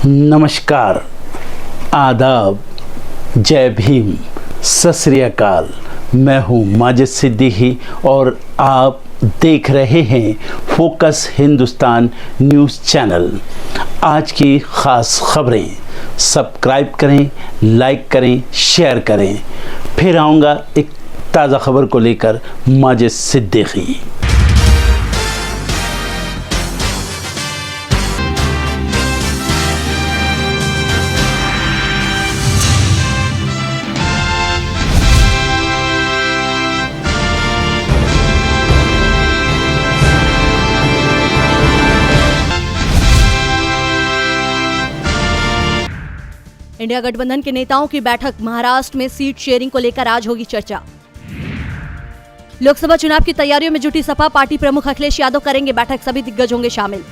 नमस्कार, आदाब, जय भीम, सत श्री अकाल। मैं हूँ माजिद सिद्दीकी और आप देख रहे हैं फोकस हिंदुस्तान न्यूज़ चैनल। आज की ख़ास खबरें सब्सक्राइब करें, लाइक करें, शेयर करें। फिर आऊँगा एक ताज़ा खबर को लेकर माजिद सिद्दीकी। इंडिया गठबंधन के नेताओं की बैठक। महाराष्ट्र में सीट शेयरिंग को लेकर आज होगी चर्चा। लोकसभा चुनाव की तैयारियों में जुटी सपा पार्टी प्रमुख अखिलेश यादव करेंगे बैठक, सभी दिग्गज होंगे शामिल।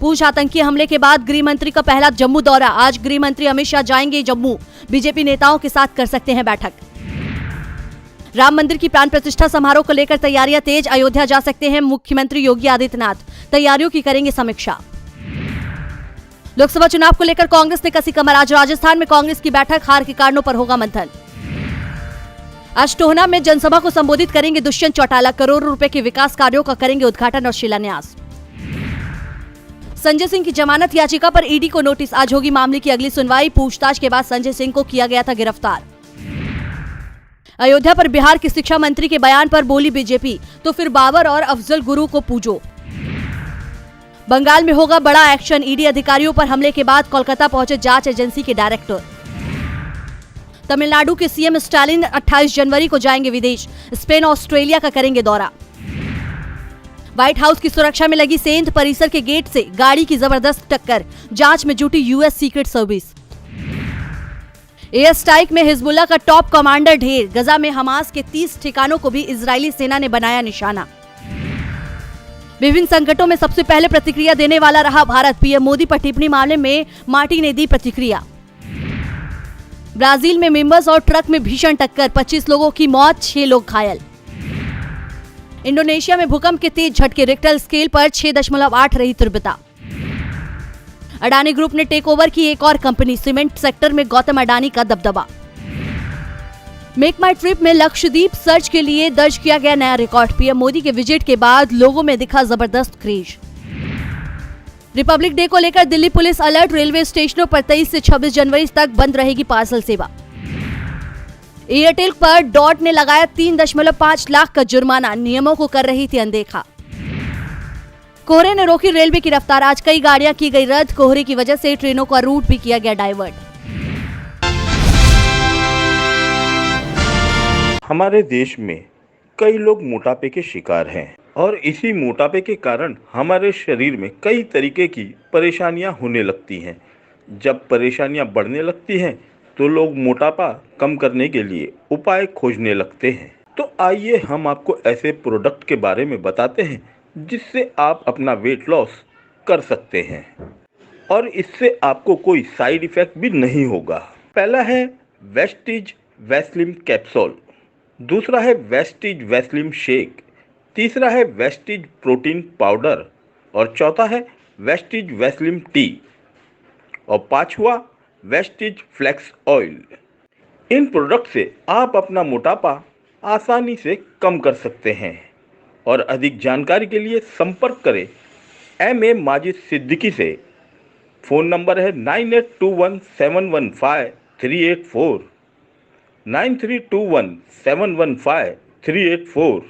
पूंछ आतंकी हमले के बाद गृह मंत्री का पहला जम्मू दौरा। आज गृह मंत्री अमित शाह जाएंगे जम्मू, बीजेपी नेताओं के साथ कर सकते हैं बैठक। राम मंदिर की प्राण प्रतिष्ठा समारोह को लेकर तैयारियां तेज। अयोध्या जा सकते हैं मुख्यमंत्री योगी आदित्यनाथ, तैयारियों की करेंगे समीक्षा। लोकसभा चुनाव को लेकर कांग्रेस ने कसी कमर। आज राजस्थान में कांग्रेस की बैठक, हार के कारणों पर होगा मंथन। आज टोहना में जनसभा को संबोधित करेंगे दुष्यंत चौटाला, करोड़ों रुपए के विकास कार्यों का करेंगे उद्घाटन और शिलान्यास। संजय सिंह की जमानत याचिका पर ईडी को नोटिस। आज होगी मामले की अगली सुनवाई। पूछताछ के बाद संजय सिंह को किया गया था गिरफ्तार। अयोध्या पर बिहार के शिक्षा मंत्री के बयान पर बोली बीजेपी, तो फिर बाबर और अफजल गुरु को पूजो। बंगाल में होगा बड़ा एक्शन। ईडी अधिकारियों पर हमले के बाद कोलकाता पहुंचे जांच एजेंसी के डायरेक्टर। तमिलनाडु के सीएम स्टालिन 28 जनवरी को जाएंगे विदेश, स्पेन ऑस्ट्रेलिया का करेंगे दौरा। व्हाइट हाउस की सुरक्षा में लगी सेंध परिसर के गेट से गाड़ी की जबरदस्त टक्कर, जांच में जुटी US secret service. Air strike में हिजबुल्लाह का टॉप कमांडर ढेर। गजा में हमास के 30 ठिकानों को भी इजरायली सेना ने बनाया निशाना। विभिन्न संकटों में सबसे पहले प्रतिक्रिया देने वाला रहा भारत। पीएम मोदी पर टिप्पणी मामले में मार्टी ने दी प्रतिक्रिया। ब्राजील में मिम्बर्स और ट्रक में भीषण टक्कर, 25 लोगों की मौत, 6 लोग घायल। इंडोनेशिया में भूकंप के तेज झटके, रिक्टर स्केल पर 6.8 रही तीव्रता। अडानी ग्रुप ने टेक ओवर की एक और कंपनी। सीमेंट सेक्टर में गौतम अडानी का दबदबा। मेक माई ट्रिप में लक्षद्वीप सर्च के लिए दर्ज किया गया नया रिकॉर्ड। पीएम मोदी के विजिट के बाद लोगों में दिखा जबरदस्त क्रेज। रिपब्लिक डे को लेकर दिल्ली पुलिस अलर्ट। रेलवे स्टेशनों पर 23 से 26 जनवरी तक बंद रहेगी पार्सल सेवा। एयरटेल पर डॉट ने लगाया 3.5 लाख का जुर्माना, नियमों को कर रही थी अनदेखा। कोहरे ने रोकी रेलवे की रफ्तार। आज कई गाड़ियां की गई रद्द। कोहरे की वजह से ट्रेनों का रूट भी किया गया डाइवर्ट। हमारे देश में कई लोग मोटापे के शिकार हैं और इसी मोटापे के कारण हमारे शरीर में कई तरीके की परेशानियां होने लगती हैं। जब परेशानियां बढ़ने लगती हैं तो लोग मोटापा कम करने के लिए उपाय खोजने लगते हैं। तो आइए हम आपको ऐसे प्रोडक्ट के बारे में बताते हैं जिससे आप अपना वेट लॉस कर सकते हैं और इससे आपको कोई साइड इफेक्ट भी नहीं होगा। पहला है वेस्टीज वैस्लिम कैप्सूल, दूसरा है वेस्टीज वैस्लिम शेक, तीसरा है वेस्टीज प्रोटीन पाउडर और चौथा है वेस्टीज वैस्लिम टी और पांचवा वेस्टीज फ्लेक्स ऑयल। इन प्रोडक्ट से आप अपना मोटापा आसानी से कम कर सकते हैं और अधिक जानकारी के लिए संपर्क करें एमए माजिद सिद्दीकी से। फ़ोन नंबर है 9821715384, 9321715384।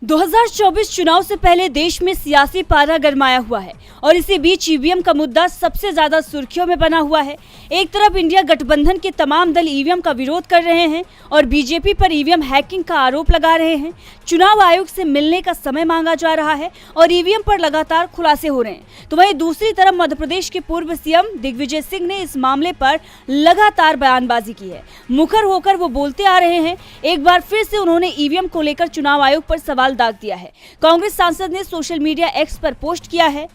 2024 चुनाव से पहले देश में सियासी पारा गरमाया हुआ है और इसी बीच ईवीएम का मुद्दा सबसे ज्यादा सुर्खियों में बना हुआ है। एक तरफ इंडिया गठबंधन के तमाम दल ईवीएम का विरोध कर रहे हैं और बीजेपी पर ईवीएम हैकिंग का आरोप लगा रहे हैं। चुनाव आयोग से मिलने का समय मांगा जा रहा है और ईवीएम पर लगातार खुलासे हो रहे हैं। तो वहीं दूसरी तरफ मध्य प्रदेश के पूर्व सीएम दिग्विजय सिंह ने इस मामले पर लगातार बयानबाजी की है। मुखर होकर वो बोलते आ रहे हैं। एक बार फिर से उन्होंने ईवीएम को लेकर चुनाव आयोग पर सवाल दाग दिया है। कांग्रेस सांसद ने सोशल मीडिया एक्स पर पोस्ट किया है,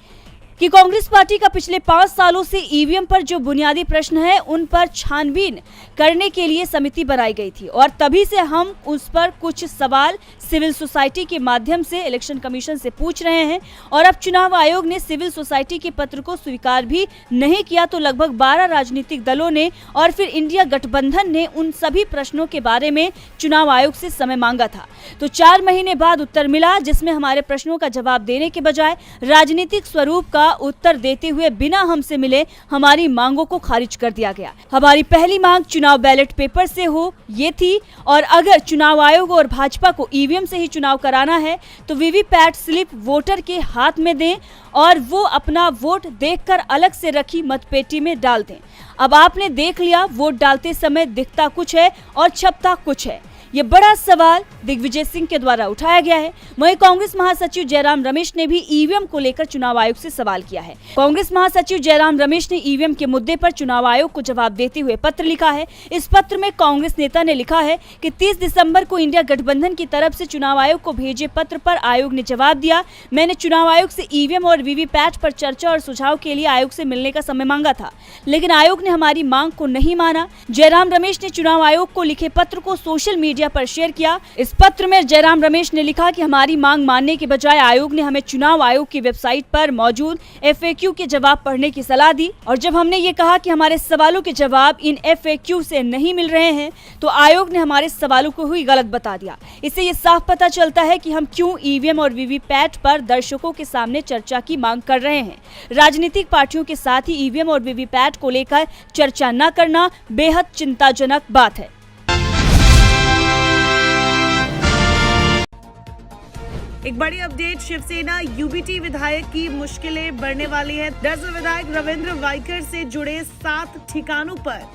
कि कांग्रेस पार्टी का पिछले 5 सालों से ईवीएम पर जो बुनियादी प्रश्न है उन पर छानबीन करने के लिए समिति बनाई गई थी और तभी से हम उस पर कुछ सवाल सिविल सोसाइटी के माध्यम से इलेक्शन कमीशन से पूछ रहे हैं और अब चुनाव आयोग ने सिविल सोसाइटी के पत्र को स्वीकार भी नहीं किया तो लगभग 12 राजनीतिक दलों ने और फिर इंडिया गठबंधन ने उन सभी प्रश्नों के बारे में चुनाव आयोग से समय मांगा था। तो 4 महीने बाद उत्तर मिला जिसमें हमारे प्रश्नों का जवाब देने के बजाय राजनीतिक स्वरूप का उत्तर देते हुए बिना हमसे मिले हमारी मांगों को खारिज कर दिया गया। हमारी पहली मांग चुनाव बैलेट पेपर से हो ये थी और अगर चुनाव आयोग और भाजपा को ईवीएम से ही चुनाव कराना है तो वीवीपैट स्लिप वोटर के हाथ में दें और वो अपना वोट देखकर अलग से रखी मतपेटी में डाल दें। अब आपने देख लिया वोट डालते समय दिखता कुछ है और छपता कुछ है। ये बड़ा सवाल दिग्विजय सिंह के द्वारा उठाया गया है। वहीं कांग्रेस महासचिव जयराम रमेश ने भी ईवीएम को लेकर चुनाव आयोग से सवाल किया है। कांग्रेस महासचिव जयराम रमेश ने ईवीएम के मुद्दे पर चुनाव आयोग को जवाब देते हुए पत्र लिखा है। इस पत्र में कांग्रेस नेता ने लिखा है कि 30 दिसंबर को इंडिया गठबंधन की तरफ से चुनाव आयोग को भेजे पत्र पर आयोग ने जवाब दिया। मैंने चुनाव आयोग से ईवीएम और वीवीपैट पर चर्चा और सुझाव के लिए आयोग से मिलने का समय मांगा था, लेकिन आयोग ने हमारी मांग को नहीं माना। जयराम रमेश ने चुनाव आयोग को लिखे पत्र को सोशल मीडिया पर शेयर किया। इस पत्र में जयराम रमेश ने लिखा कि हमारी मांग मानने के बजाय आयोग ने हमें चुनाव आयोग की वेबसाइट पर मौजूद FAQ के जवाब पढ़ने की सलाह दी और जब हमने ये कहा कि हमारे सवालों के जवाब इन FAQ से नहीं मिल रहे हैं तो आयोग ने हमारे सवालों को ही गलत बता दिया। इससे ये साफ पता चलता है कि हम क्यों ईवीएम और वीवीपैट पर दर्शकों के सामने चर्चा की मांग कर रहे हैं। राजनीतिक पार्टियों के साथ ही ईवीएम और वीवीपैट को लेकर चर्चा न करना बेहद चिंताजनक बात है। एक बड़ी अपडेट, शिवसेना यूबीटी विधायक की मुश्किलें बढ़ने वाली है। दरअसल विधायक रविंद्र वाइकर से जुड़े 7 ठिकानों पर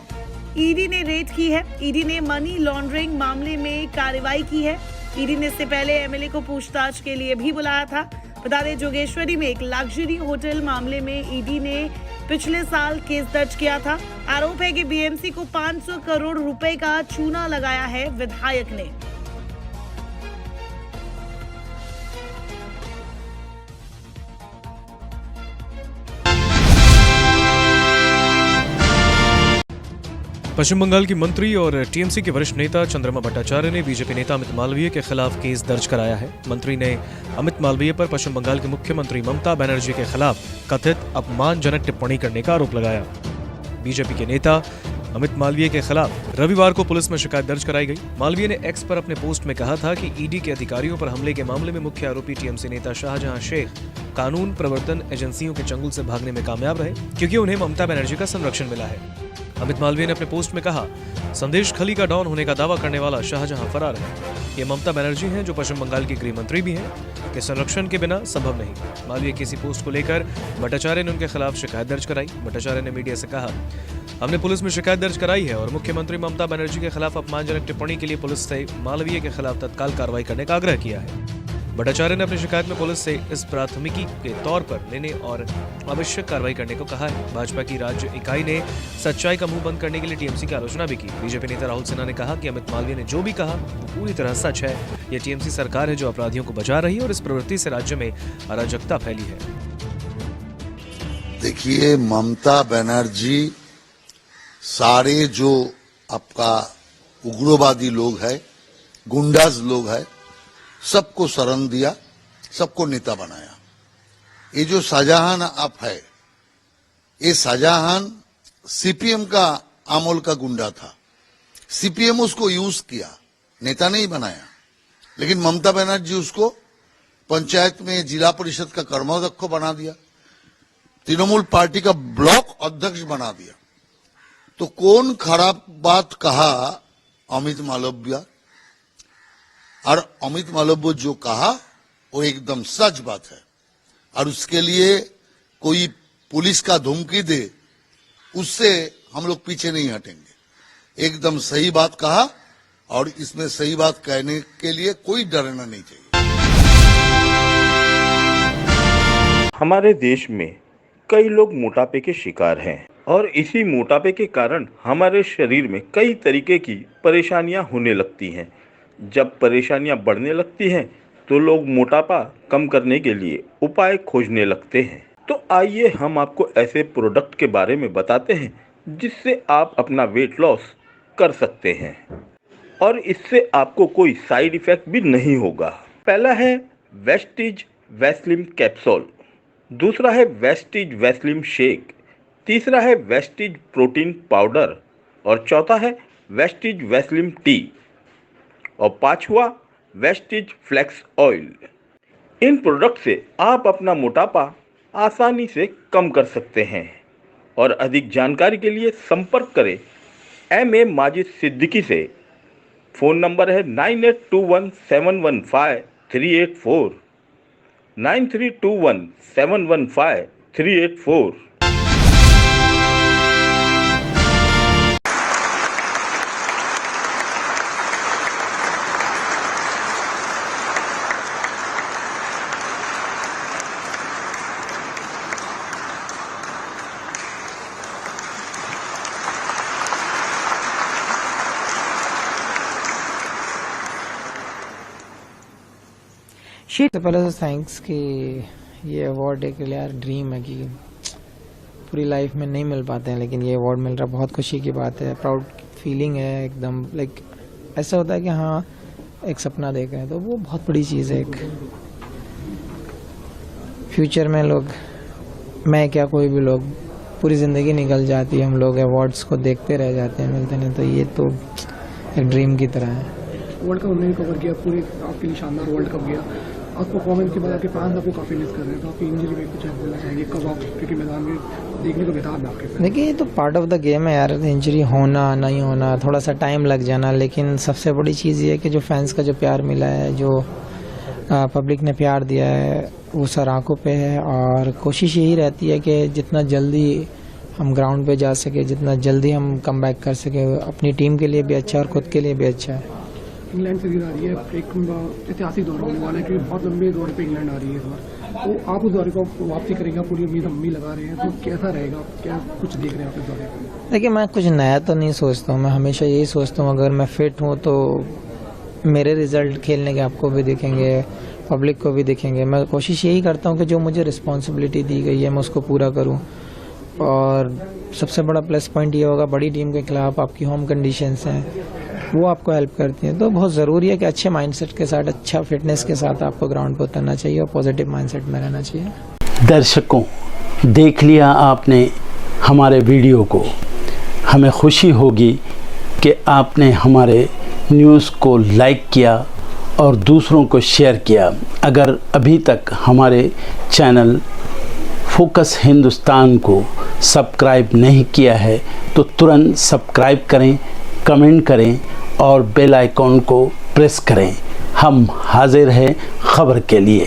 ईडी ने रेड की है। ईडी ने मनी लॉन्ड्रिंग मामले में कार्रवाई की है। ईडी ने इससे पहले एमएलए को पूछताछ के लिए भी बुलाया था। बता दें जोगेश्वरी में एक लग्जरी होटल मामले में ईडी ने पिछले साल केस दर्ज किया था। आरोप है कि बीएमसी को 500 करोड़ रुपए का चूना लगाया है विधायक ने। पश्चिम बंगाल की मंत्री और टीएमसी के वरिष्ठ नेता चंद्रमा भट्टाचार्य ने बीजेपी नेता अमित मालवीय के खिलाफ केस दर्ज कराया है। मंत्री ने अमित मालवीय पर पश्चिम बंगाल की मुख्यमंत्री ममता बनर्जी के खिलाफ कथित अपमानजनक टिप्पणी करने का आरोप लगाया। बीजेपी के नेता अमित मालवीय के खिलाफ रविवार को पुलिस में शिकायत दर्ज कराई गई। मालवीय ने एक्स पर अपने पोस्ट में कहा था कि ईडी के अधिकारियों पर हमले के मामले में मुख्य आरोपी टीएमसी नेता शाहजहां शेख कानून प्रवर्तन एजेंसियों के चंगुल से भागने में कामयाब रहे क्योंकि उन्हें ममता बनर्जी का संरक्षण मिला है। अमित मालवीय ने अपने पोस्ट में कहा, संदेश खली का डॉन होने का दावा करने वाला शाहजहां फरार है। ये ममता बनर्जी हैं जो पश्चिम बंगाल की गृह मंत्री भी हैं कि संरक्षण के बिना संभव नहीं। मालवीय की इसी पोस्ट को लेकर भट्टाचार्य ने उनके खिलाफ शिकायत दर्ज कराई। भट्टाचार्य ने मीडिया से कहा, हमने पुलिस में शिकायत दर्ज कराई है और मुख्यमंत्री ममता बनर्जी के खिलाफ अपमानजनक टिप्पणी के लिए पुलिस से मालवीय के खिलाफ तत्काल कार्रवाई करने का आग्रह किया है। भट्टाचार्य ने अपनी शिकायत में पुलिस से इस प्राथमिकी के तौर पर लेने और आवश्यक कार्रवाई करने को कहा है। भाजपा की राज्य इकाई ने सच्चाई का मुंह बंद करने के लिए टीएमसी की आलोचना भी की। बीजेपी नेता राहुल सिन्हा ने कहा कि अमित मालवीय ने जो भी कहा वो पूरी तरह सच है। ये टीएमसी सरकार है जो अपराधियों को बचा रही है और इस प्रवृत्ति से राज्य में अराजकता फैली है। देखिए, ममता बनर्जी सारे जो आपका उग्रवादी लोग है, गुंडाज लोग है, सबको शरण दिया, सबको नेता बनाया। ये जो शाहजहां आप है, ये शाहजहां सीपीएम का आमोल का गुंडा था। सीपीएम उसको यूज किया, नेता नहीं बनाया। लेकिन ममता बनर्जी उसको पंचायत में जिला परिषद का कर्माध्यक्ष बना दिया, तृणमूल पार्टी का ब्लॉक अध्यक्ष बना दिया। तो कौन खराब बात कहा? अमित मालवीय। और अमित मालवीय जो कहा वो एकदम सच बात है और उसके लिए कोई पुलिस का धमकी दे उससे हम लोग पीछे नहीं हटेंगे। एकदम सही बात कहा और इसमें सही बात कहने के लिए कोई डरना नहीं चाहिए। हमारे देश में कई लोग मोटापे के शिकार हैं और इसी मोटापे के कारण हमारे शरीर में कई तरीके की परेशानियां होने लगती हैं। जब परेशानियां बढ़ने लगती हैं तो लोग मोटापा कम करने के लिए उपाय खोजने लगते हैं। तो आइए हम आपको ऐसे प्रोडक्ट के बारे में बताते हैं जिससे आप अपना वेट लॉस कर सकते हैं और इससे आपको कोई साइड इफेक्ट भी नहीं होगा। पहला है वेस्टिज वैस्लिम कैप्सूल, दूसरा है वेस्टिज वैस्लिम शेक, तीसरा है वेस्टिज प्रोटीन पाउडर और चौथा है वेस्टिज वैस्लिम टी और पांचवा वेस्टिज फ्लेक्स ऑयल। इन प्रोडक्ट से आप अपना मोटापा आसानी से कम कर सकते हैं और अधिक जानकारी के लिए संपर्क करें MA माजिद सिद्दीकी से। फ़ोन नंबर है 9821715384, 9321715384। तो पहले तो थैंक्स कि ये अवार्ड एक यार ड्रीम है कि पूरी लाइफ में नहीं मिल पाते हैं, लेकिन ये अवार्ड मिल रहा है, बहुत खुशी की बात है, प्राउड फीलिंग है एकदम। लाइक ऐसा होता है कि हाँ एक सपना देख रहे हैं, तो वो बहुत बड़ी चीज़ है। एक फ्यूचर में लोग, मैं क्या कोई भी लोग, पूरी ज़िंदगी निकल जाती है, हम लोग अवार्ड्स को देखते रह जाते हैं, मिलते नहीं, तो ये तो एक ड्रीम की तरह है। वर्ल्ड कप उन्होंने कवर किया, पूरे आपके लिए शानदार वर्ल्ड कप गया और परफॉर्मेंस के बाद आपके फैंस आपको काफ़ी मिस कर रहे हैं, तो आपकी इंजरी में कुछ बोलना चाहेंगे, कब आप क्रिकेट मैदान में देखने को बेताब है आपके? देखिए ये तो पार्ट ऑफ द गेम है यार, इंजरी होना नहीं होना, थोड़ा सा टाइम लग जाना, लेकिन सबसे बड़ी चीज़ ये है कि जो फैंस का जो प्यार मिला है, जो पब्लिक ने प्यार दिया है, वो सर आंखों पे है। और कोशिश यही रहती है कि जितना जल्दी हम ग्राउंड पे जा सके, जितना जल्दी हम कम बैक कर सके, अपनी टीम के लिए भी अच्छा है और खुद के लिए भी अच्छा है। इंग्लैंड सीरीज आ रही है, एक ऐतिहासिक दौर होने वाला है क्योंकि बहुत लंबे दौर पे इंग्लैंड आ रही है इस बार, तो आप उस दौरे को वापसी करेंगे, पूरी उम्मीद हम भी लगा रहे हैं, तो कैसा रहेगा, क्या कुछ देख रहे हैं आप इस दौरे को? देखिए मैं कुछ नया तो नहीं सोचता हूँ, मैं हमेशा यही सोचता हूँ अगर मैं फिट हूँ तो मेरे रिजल्ट खेलने के आपको भी दिखेंगे, पब्लिक को भी दिखेंगे। मैं कोशिश यही करता हूँ कि जो मुझे रिस्पॉन्सिबिलिटी दी गई है मैं उसको पूरा करूँ। और सबसे बड़ा प्लस पॉइंट ये होगा, बड़ी टीम के खिलाफ आपकी होम कंडीशंस हैं, वो आपको हेल्प करती हैं, तो बहुत ज़रूरी है कि अच्छे माइंडसेट के साथ, अच्छा फिटनेस के साथ आपको ग्राउंड पर उतरना चाहिए और पॉजिटिव माइंडसेट में रहना चाहिए। दर्शकों, देख लिया आपने हमारे वीडियो को, हमें खुशी होगी कि आपने हमारे न्यूज़ को लाइक किया और दूसरों को शेयर किया। अगर अभी तक हमारे चैनल फोकस हिंदुस्तान को सब्सक्राइब नहीं किया है तो तुरंत सब्सक्राइब करें, कमेंट करें और बेल आइकॉन को प्रेस करें। हम हाजिर हैं खबर के लिए।